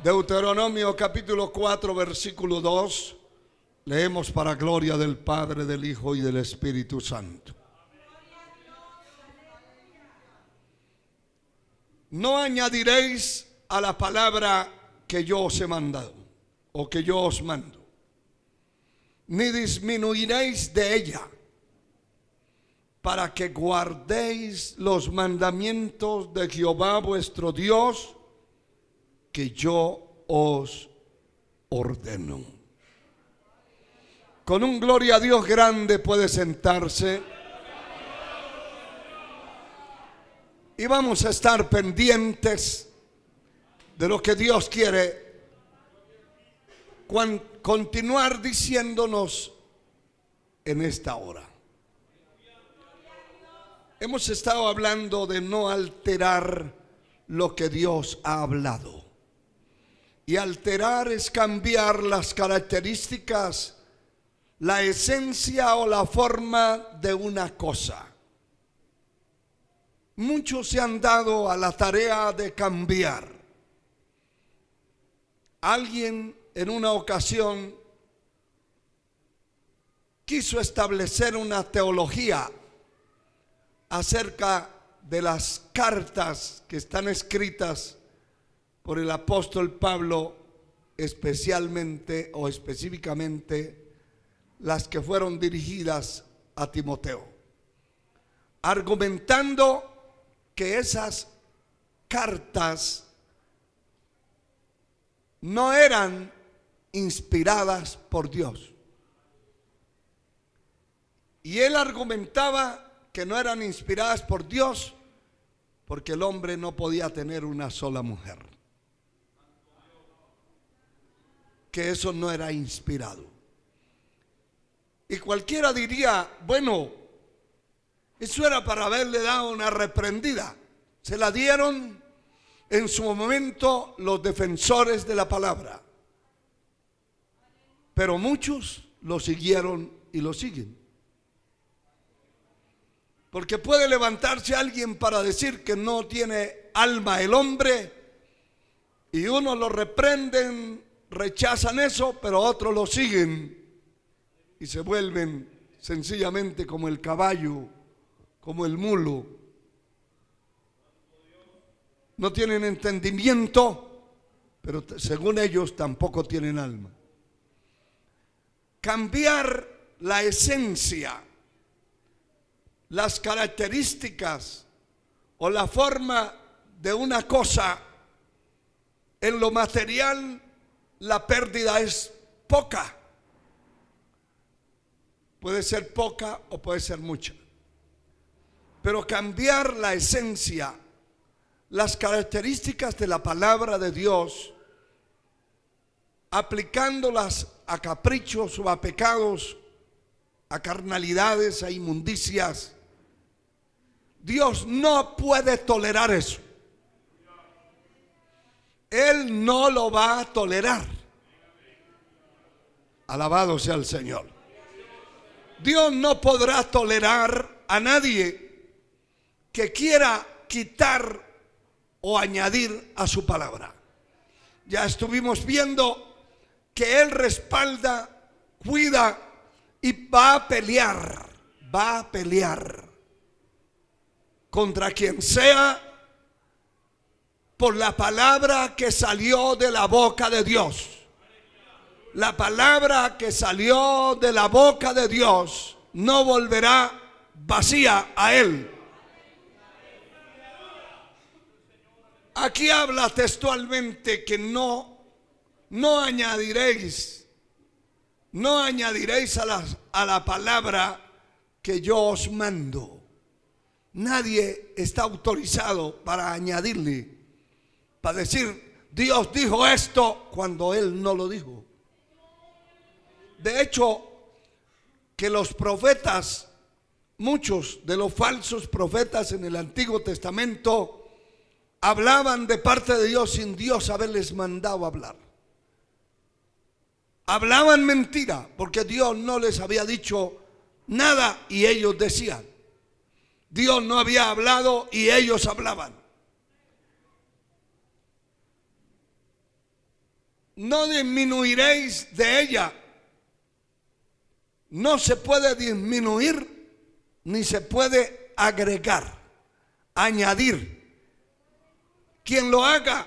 Deuteronomio capítulo 4 versículo 2. Leemos para gloria del Padre, del Hijo y del Espíritu Santo. No añadiréis a la palabra que yo os he mandado o que yo os mando, ni disminuiréis de ella, para que guardéis los mandamientos de Jehová vuestro Dios, que yo os ordeno. Con un gloria a Dios grande puede sentarse. Y vamos a estar pendientes de lo que Dios quiere continuar diciéndonos en esta hora. Hemos estado hablando de no alterar lo que Dios ha hablado. Y alterar es cambiar las características, la esencia o la forma de una cosa. Muchos se han dado a la tarea de cambiar. Alguien en una ocasión quiso establecer una teología acerca de las cartas que están escritas por el apóstol Pablo, especialmente o específicamente las que fueron dirigidas a Timoteo, argumentando que esas cartas no eran inspiradas por Dios. Y él argumentaba que no eran inspiradas por Dios porque el hombre no podía tener una sola mujer, que eso no era inspirado. Y cualquiera diría, bueno, eso era para haberle dado una reprendida. Se la dieron en su momento los defensores de la palabra, pero muchos lo siguieron y lo siguen. Porque puede levantarse alguien para decir que no tiene alma el hombre, y unos lo reprenden, rechazan eso, pero otros lo siguen y se vuelven sencillamente como el caballo, como el mulo. No tienen entendimiento, pero según ellos tampoco tienen alma. Cambiar la esencia, las características o la forma de una cosa en lo material, la pérdida es poca. Puede ser poca o puede ser mucha. Pero cambiar la esencia, las características de la palabra de Dios, aplicándolas a caprichos o a pecados, a carnalidades, a inmundicias, Dios no puede tolerar eso. Él no lo va a tolerar. Alabado sea el Señor. Dios no podrá tolerar a nadie que quiera quitar o añadir a su palabra. Ya estuvimos viendo que Él respalda, cuida y va a pelear contra quien sea por la palabra que salió de la boca de Dios. La palabra que salió de la boca de Dios no volverá vacía a Él. Aquí habla textualmente que no añadiréis a la palabra que yo os mando. Nadie está autorizado para añadirle, para decir Dios dijo esto cuando Él no lo dijo. De hecho, que los profetas, muchos de los falsos profetas en el Antiguo Testamento, hablaban de parte de Dios sin Dios haberles mandado hablar. Hablaban mentira porque Dios no les había dicho nada y ellos decían. Dios no había hablado y ellos hablaban. no disminuiréis de ella. No se puede disminuir ni se puede agregar, añadir. Quien lo haga,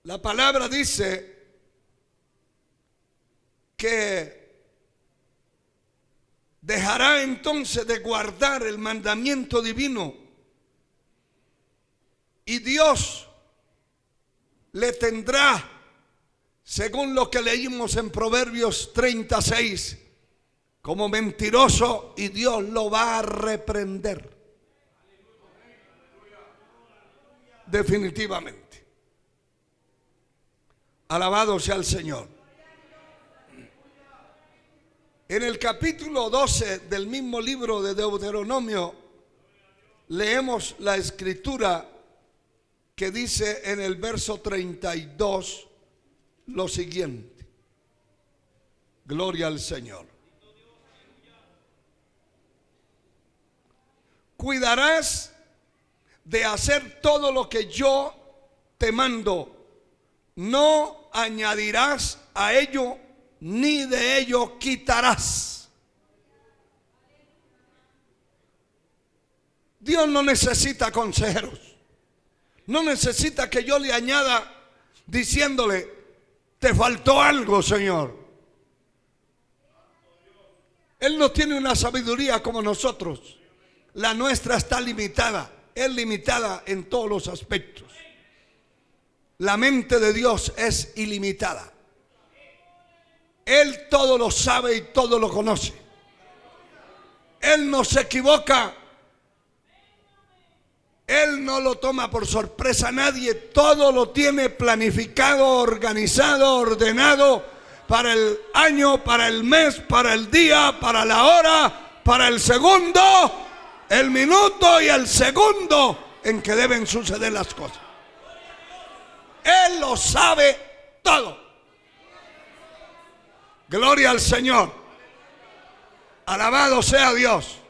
la palabra dice que dejará entonces de guardar el mandamiento divino y Dios le tendrá, según lo que leímos en Proverbios 36, como mentiroso, y Dios lo va a reprender. Definitivamente. Alabado sea el Señor. En el capítulo 12 del mismo libro de Deuteronomio leemos la escritura que dice en el verso 32 lo siguiente. Gloria al Señor. Cuidarás de hacer todo lo que yo te mando. No añadirás a ello, ni de ello quitarás. Dios no necesita consejeros. No necesita que yo le añada diciéndole, te faltó algo, Señor. Él no tiene una sabiduría como nosotros. La nuestra está limitada. Es limitada en todos los aspectos. La mente de Dios es ilimitada. Él todo lo sabe y todo lo conoce. Él no se equivoca. Él no lo toma por sorpresa a nadie. Todo lo tiene planificado, organizado, ordenado para el año, para el mes, para el día, para la hora, para el segundo, el minuto y el segundo en que deben suceder las cosas. Él lo sabe todo. Gloria al Señor. Alabado sea Dios.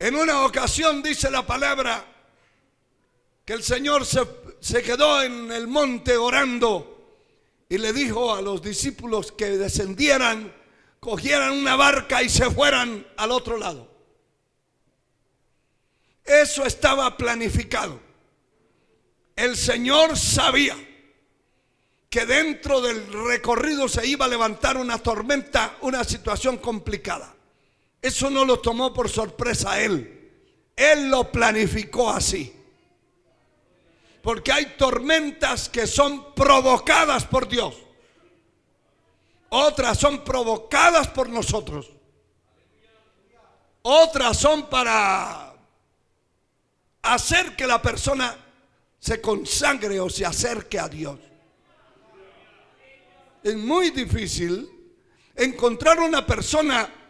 En una ocasión dice la palabra que el Señor se quedó en el monte orando y le dijo a los discípulos que descendieran, cogieran una barca y se fueran al otro lado. Eso estaba planificado. El Señor sabía que dentro del recorrido se iba a levantar una tormenta, una situación complicada. Eso no lo tomó por sorpresa a él. Él lo planificó así. Porque hay tormentas que son provocadas por Dios. Otras son provocadas por nosotros. Otras son para hacer que la persona se consagre o se acerque a Dios. Es muy difícil encontrar una persona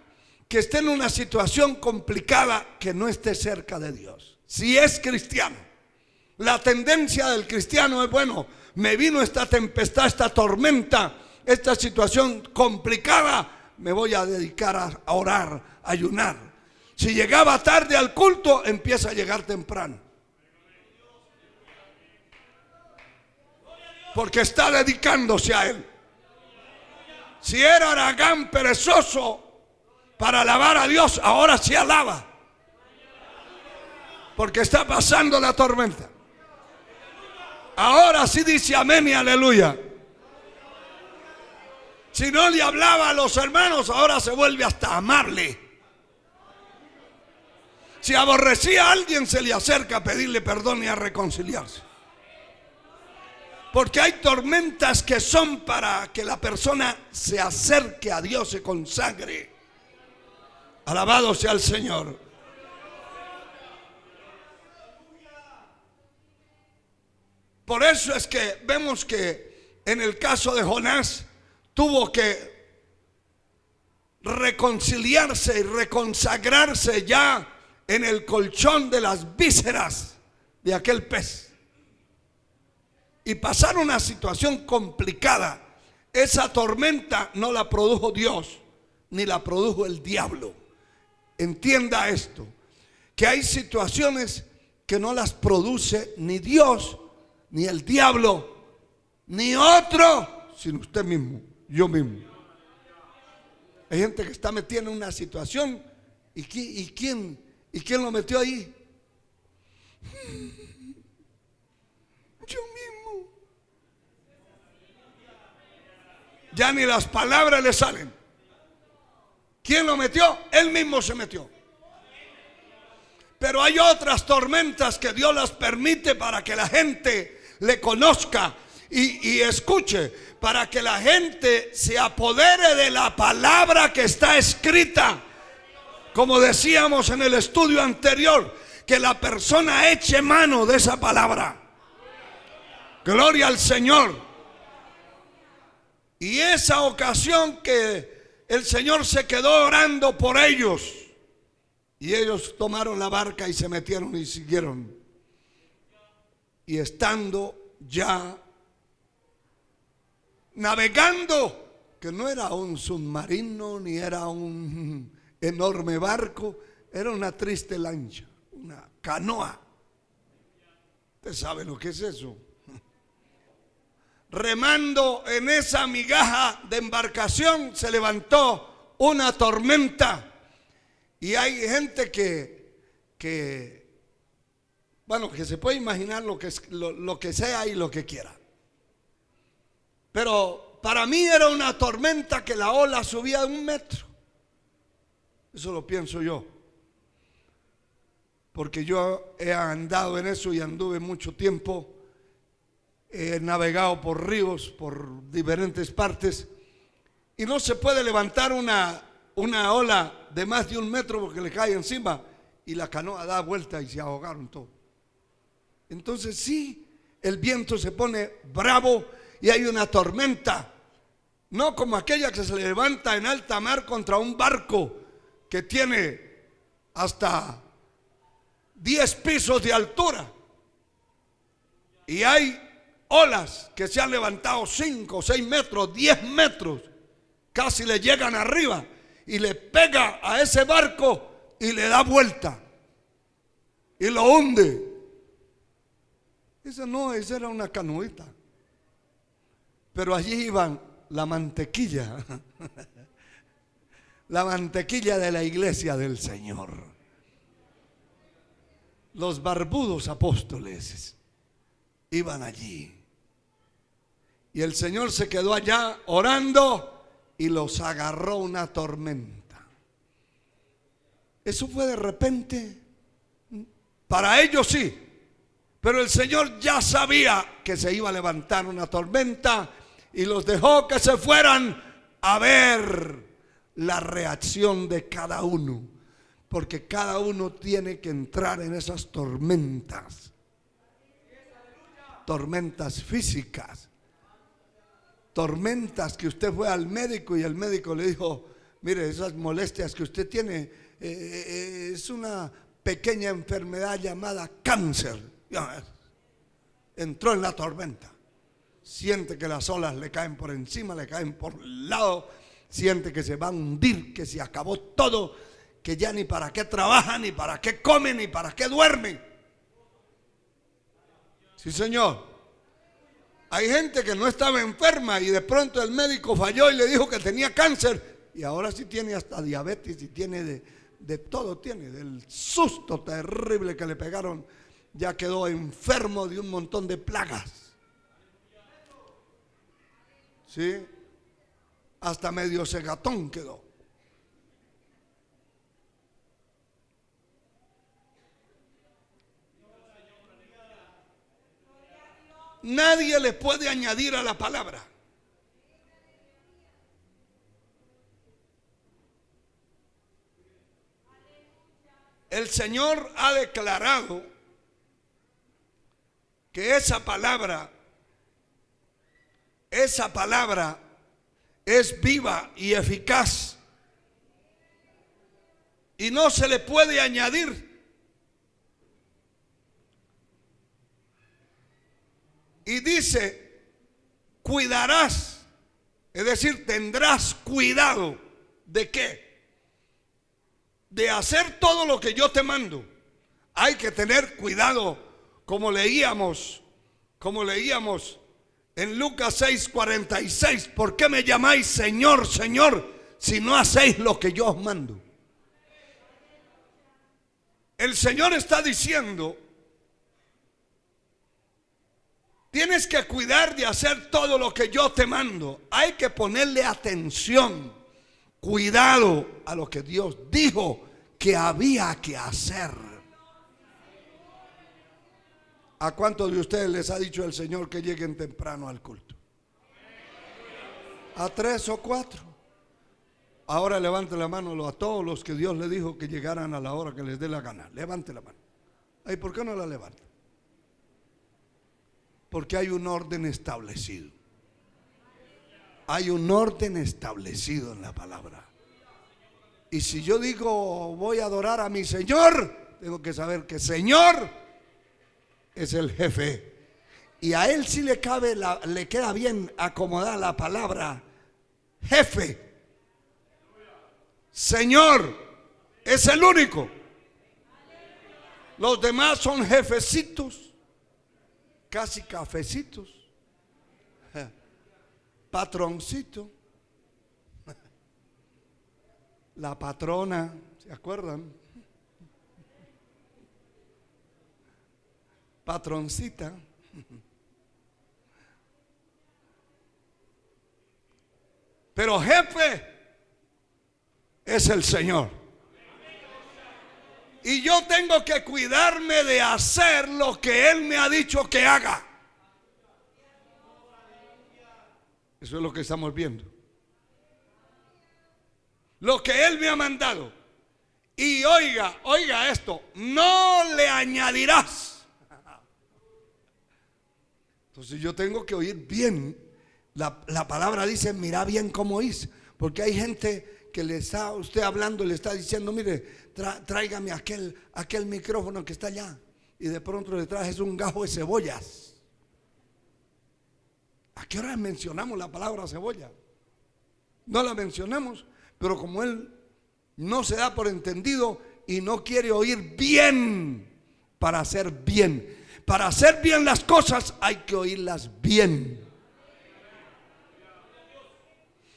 que esté en una situación complicada que no esté cerca de Dios. Si es cristiano, la tendencia del cristiano es, bueno, me vino esta tempestad, esta tormenta, esta situación complicada, me voy a dedicar a orar, a ayunar. Si llegaba tarde al culto, empieza a llegar temprano. Porque está dedicándose a Él. Si era haragán, perezoso para alabar a Dios, ahora sí alaba. Porque está pasando la tormenta. Ahora sí dice amén y aleluya. Si no le hablaba a los hermanos, ahora se vuelve hasta amarle. Si aborrecía a alguien, se le acerca a pedirle perdón y a reconciliarse. Porque hay tormentas que son para que la persona se acerque a Dios, se consagre. Alabado sea el Señor. Por eso es que vemos que en el caso de Jonás tuvo que reconciliarse y reconsagrarse ya en el colchón de las vísceras de aquel pez. Y pasar una situación complicada. Esa tormenta no la produjo Dios, ni la produjo el diablo. Entienda esto, que hay situaciones que no las produce ni Dios, ni el diablo, ni otro, sino usted mismo, yo mismo. Hay gente que está metida en una situación y quién lo metió ahí. Yo mismo. Ya ni las palabras le salen. ¿Quién lo metió? Él mismo se metió. Pero hay otras tormentas que Dios las permite para que la gente le conozca y escuche, para que la gente se apodere de la palabra que está escrita. Como decíamos en el estudio anterior, que la persona eche mano de esa palabra. Gloria al Señor. Y esa ocasión que el Señor se quedó orando por ellos, y ellos tomaron la barca y se metieron y siguieron. Y estando ya navegando, que no era un submarino ni era un enorme barco, era una triste lancha, una canoa. ¿Usted sabe lo que es eso? Remando en esa migaja de embarcación se levantó una tormenta. Y hay gente que se puede imaginar lo que sea y lo que quiera. Pero para mí era una tormenta que la ola subía de 1 metro. Eso lo pienso yo. Porque yo he andado en eso y anduve mucho tiempo. He navegado por ríos, por diferentes partes. Y no se puede levantar una ola de más de 1 metro porque le cae encima y la canoa da vuelta y se ahogaron todos. Entonces sí, el viento se pone bravo y hay una tormenta, no como aquella que se levanta en alta mar contra un barco que tiene hasta 10 pisos de altura, y hay olas que se han levantado 5, 6 metros, 10 metros, casi le llegan arriba y le pega a ese barco y le da vuelta y lo hunde. Esa era una canoita. Pero allí iban la mantequilla, la mantequilla de la iglesia del Señor, los barbudos apóstoles iban allí. Y el Señor se quedó allá orando y los agarró una tormenta. Eso fue de repente. Para ellos sí, pero el Señor ya sabía que se iba a levantar una tormenta y los dejó que se fueran a ver la reacción de cada uno, porque cada uno tiene que entrar en esas tormentas. Tormentas físicas, tormentas que usted fue al médico y el médico le dijo: mire, esas molestias que usted tiene es una pequeña enfermedad llamada cáncer. Entró en la tormenta, siente que las olas le caen por encima, le caen por el lado, siente que se va a hundir, que se acabó todo, que ya ni para qué trabaja, ni para qué come, ni para qué duerme. Sí, Señor. Hay gente que no estaba enferma y de pronto el médico falló y le dijo que tenía cáncer, y ahora sí tiene hasta diabetes y tiene de todo, tiene del susto terrible que le pegaron, ya quedó enfermo de un montón de plagas. ¿Sí? Hasta medio cegatón quedó. Nadie le puede añadir a la palabra. El Señor ha declarado que esa palabra es viva y eficaz y no se le puede añadir. Y dice: cuidarás, es decir, tendrás cuidado. ¿De qué? De hacer todo lo que yo te mando. Hay que tener cuidado, como leíamos en Lucas 6:46. ¿Por qué me llamáis Señor, Señor, si no hacéis lo que yo os mando? El Señor está diciendo: tienes que cuidar de hacer todo lo que yo te mando. Hay que ponerle atención, cuidado a lo que Dios dijo que había que hacer. ¿A cuántos de ustedes les ha dicho el Señor que lleguen temprano al culto? ¿A 3 o 4? Ahora levante la mano a todos los que Dios le dijo que llegaran a la hora que les dé la gana. Levante la mano. Ay, ¿por qué no la levanta? Porque hay un orden establecido. Hay un orden establecido en la palabra. Y si yo digo voy a adorar a mi Señor, tengo que saber que Señor es el jefe. Y a él sí le queda bien acomodar la palabra jefe. Señor es el único. Los demás son jefecitos, casi cafecitos, patroncito, la patrona, ¿se acuerdan? Patroncita. Pero jefe es el Señor. Y yo tengo que cuidarme de hacer lo que Él me ha dicho que haga. Eso es lo que estamos viendo. Lo que Él me ha mandado. Y oiga esto: no le añadirás. Entonces yo tengo que oír bien. La palabra dice: mira bien cómo oís. Porque hay gente que le está usted hablando, le está diciendo: mire, tráigame aquel micrófono que está allá. Y de pronto le traes un gajo de cebollas. ¿A qué hora mencionamos la palabra cebolla? No la mencionamos, pero como él no se da por entendido y no quiere oír bien para hacer bien. Para hacer bien las cosas hay que oírlas bien.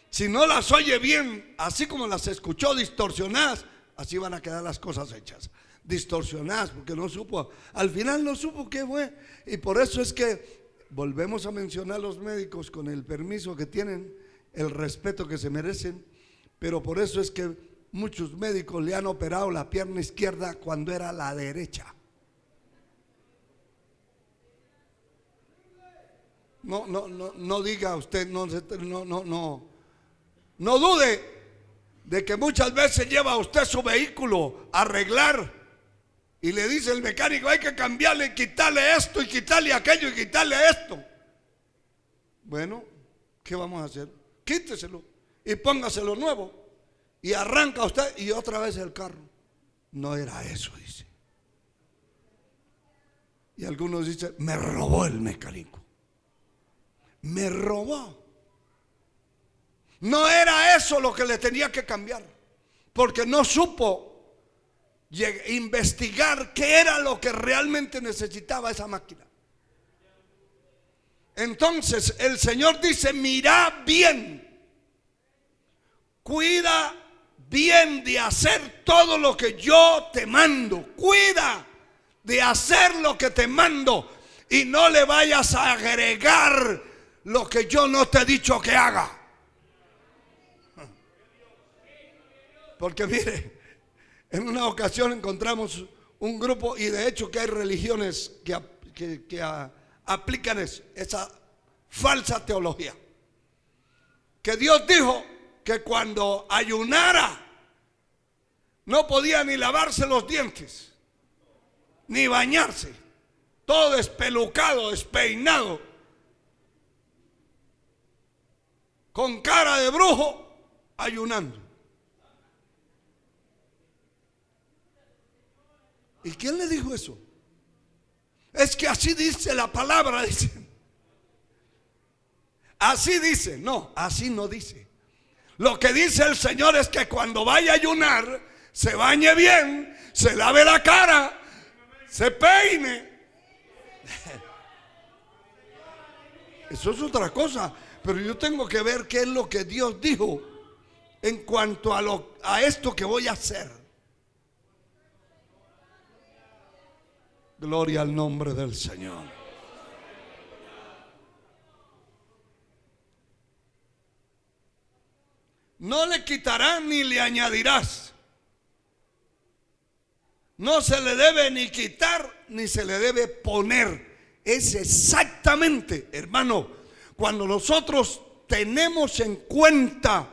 Si no las oye bien, así como las escuchó distorsionadas, así van a quedar las cosas hechas. Distorsionadas, porque no supo, al final no supo qué fue. Y por eso es que volvemos a mencionar a los médicos con el permiso que tienen, el respeto que se merecen. Pero por eso es que muchos médicos le han operado la pierna izquierda cuando era la derecha. No diga usted, no dude de que muchas veces lleva usted su vehículo a arreglar y le dice el mecánico: hay que cambiarle, quitarle esto y quitarle aquello y quitarle esto. Bueno, ¿qué vamos a hacer? Quíteselo y póngaselo nuevo. Y arranca usted y otra vez el carro. No era eso, dice. Y algunos dicen: me robó el mecánico. Me robó. No era eso lo que le tenía que cambiar, porque no supo investigar qué era lo que realmente necesitaba esa máquina. Entonces el Señor dice: mira bien, cuida bien de hacer todo lo que yo te mando. Cuida de hacer lo que te mando y no le vayas a agregar lo que yo no te he dicho que haga. Porque mire, en una ocasión encontramos un grupo, y de hecho que hay religiones que aplican esa falsa teología, que Dios dijo que cuando ayunara no podía ni lavarse los dientes ni bañarse, todo despelucado, despeinado, con cara de brujo, ayunando. ¿Y quién le dijo eso? Es que así dice la palabra, dice. Así dice. No, así no dice. Lo que dice el Señor es que cuando vaya a ayunar, se bañe bien, se lave la cara se peine. Eso es otra cosa. Pero yo tengo que ver qué es lo que Dios dijo en cuanto a esto que voy a hacer. Gloria al nombre del Señor. No le quitarás ni le añadirás. No se le debe ni quitar ni se le debe poner. Es exactamente, hermano, cuando nosotros tenemos en cuenta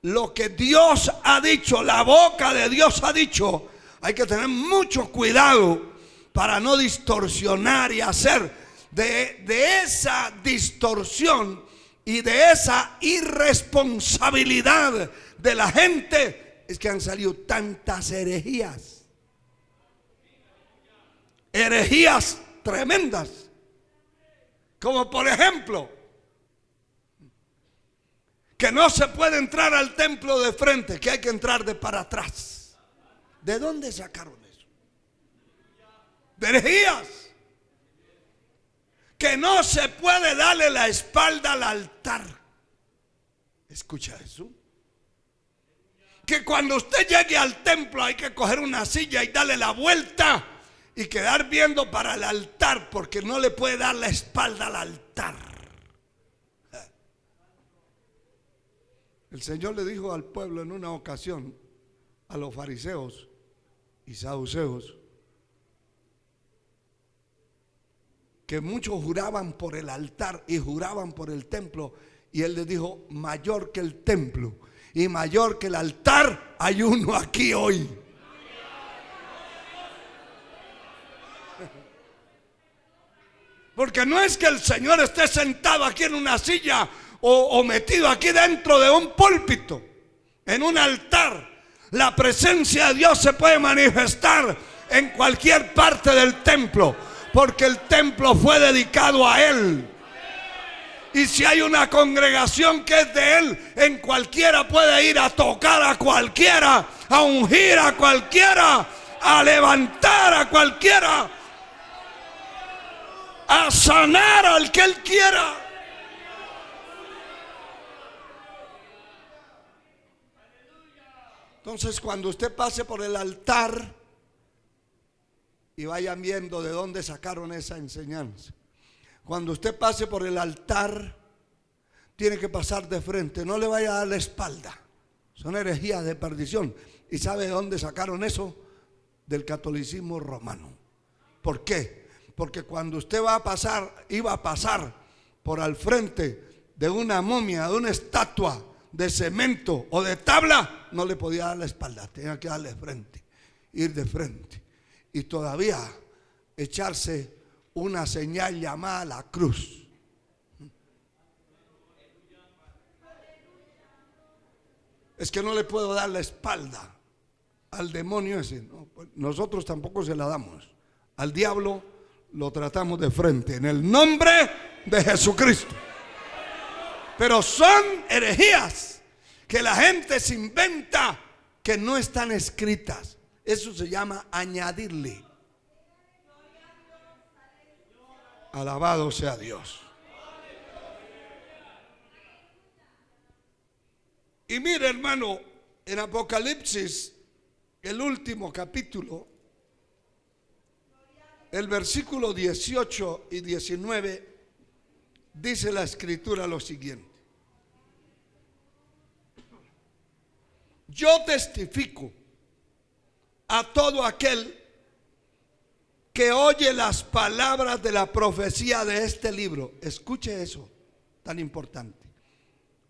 lo que Dios ha dicho, la boca de Dios ha dicho, hay que tener mucho cuidado para no distorsionar y hacer de esa distorsión y de esa irresponsabilidad de la gente. Es que han salido tantas herejías, herejías tremendas, como por ejemplo que no se puede entrar al templo de frente, que hay que entrar de para atrás. ¿De dónde sacaron eso? De herejías. Que no se puede darle la espalda al altar. ¿Escucha eso? Que cuando usted llegue al templo hay que coger una silla y darle la vuelta y quedar viendo para el altar, porque no le puede dar la espalda al altar. El Señor le dijo al pueblo en una ocasión, a los fariseos y saduceos, que muchos juraban por el altar y juraban por el templo, y Él les dijo: mayor que el templo y mayor que el altar hay uno aquí hoy. Porque no es que el Señor esté sentado aquí en una silla o metido aquí dentro de un púlpito, en un altar. La presencia de Dios se puede manifestar en cualquier parte del templo, porque el templo fue dedicado a Él. Y si hay una congregación que es de Él, en cualquiera puede ir a tocar a cualquiera, a ungir a cualquiera, a levantar a cualquiera, a sanar al que Él quiera. Entonces, cuando usted pase por el altar y vayan viendo de dónde sacaron esa enseñanza, cuando usted pase por el altar, tiene que pasar de frente, no le vaya a dar la espalda. Son herejías de perdición. ¿Y sabe de dónde sacaron eso? Del catolicismo romano. ¿Por qué? Porque cuando usted iba a pasar por al frente de una momia, de una estatua de cemento o de tabla, no le podía dar la espalda, tenía que darle frente, ir de frente, y todavía echarse una señal llamada la cruz. Es que no le puedo dar la espalda al demonio ese, ¿no? Pues nosotros tampoco se la damos. Al diablo lo tratamos de frente en el nombre de Jesucristo. Pero son herejías que la gente se inventa, que no están escritas. Eso se llama añadirle. Alabado sea Dios. Y mire, hermano, en Apocalipsis, el último capítulo, el versículo 18 y 19, dice la escritura lo siguiente: yo testifico a todo aquel que oye las palabras de la profecía de este libro. Escuche eso, tan importante.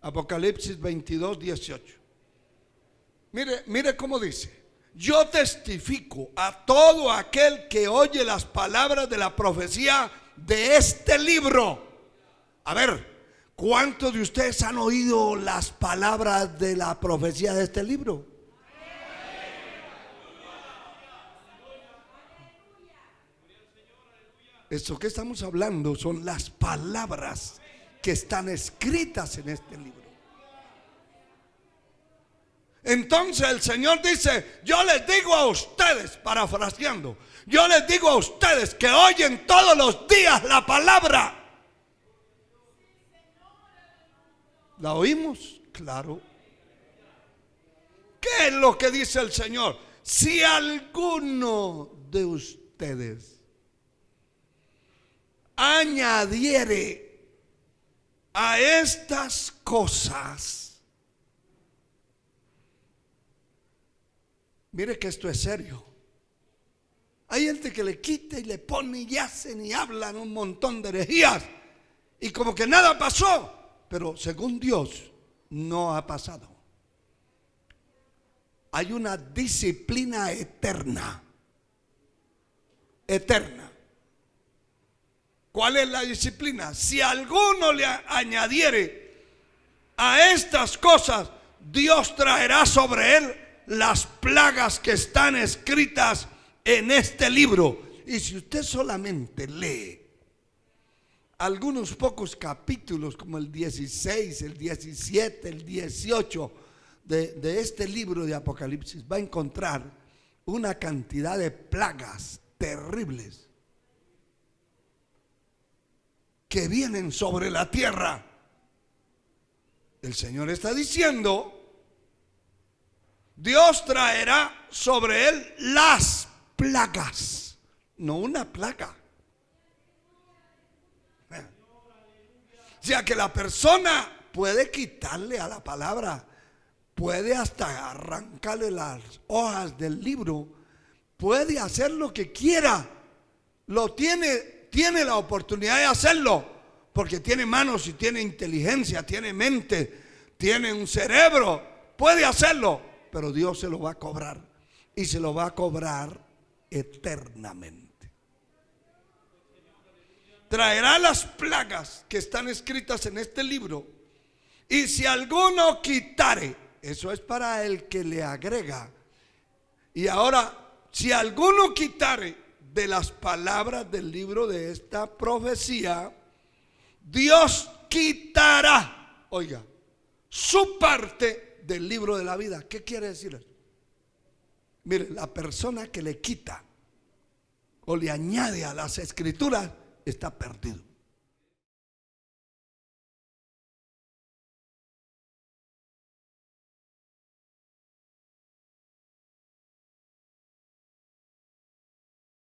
Apocalipsis 22, 18. Mire cómo dice: yo testifico a todo aquel que oye las palabras de la profecía de este libro. A ver, ¿cuántos de ustedes han oído las palabras de la profecía de este libro? Esto que estamos hablando son las palabras que están escritas en este libro. Entonces el Señor dice, yo les digo a ustedes, parafraseando, yo les digo a ustedes que oyen todos los días la palabra. ¿La oímos? Claro. ¿Qué es lo que dice el Señor? Si alguno de ustedes añadiere a estas cosas. Mire que esto es serio. Hay gente que le quita y le pone y hacen y hablan un montón de herejías y como que nada pasó, pero según Dios no ha pasado. Hay una disciplina eterna. Eterna. ¿Cuál es la disciplina? Si alguno le añadiere a estas cosas, Dios traerá sobre él las plagas que están escritas en este libro. Y si usted solamente lee algunos pocos capítulos, como el 16, el 17, el 18 de este libro de Apocalipsis, va a encontrar una cantidad de plagas terribles que vienen sobre la tierra. El Señor está diciendo, Dios traerá sobre él las plagas, no una plaga. O sea que la persona puede quitarle a la palabra, puede hasta arrancarle las hojas del libro, puede hacer lo que quiera, lo tiene la oportunidad de hacerlo, porque tiene manos y tiene inteligencia, tiene mente, tiene un cerebro, puede hacerlo, pero Dios se lo va a cobrar y se lo va a cobrar eternamente. Traerá las plagas que están escritas en este libro, y si alguno quitare, eso es para el que le agrega. Y ahora, si alguno quitare de las palabras del libro de esta profecía, Dios quitará, oiga, su parte del libro de la vida. ¿Qué quiere decir eso? Mire, la persona que le quita o le añade a las escrituras está perdido.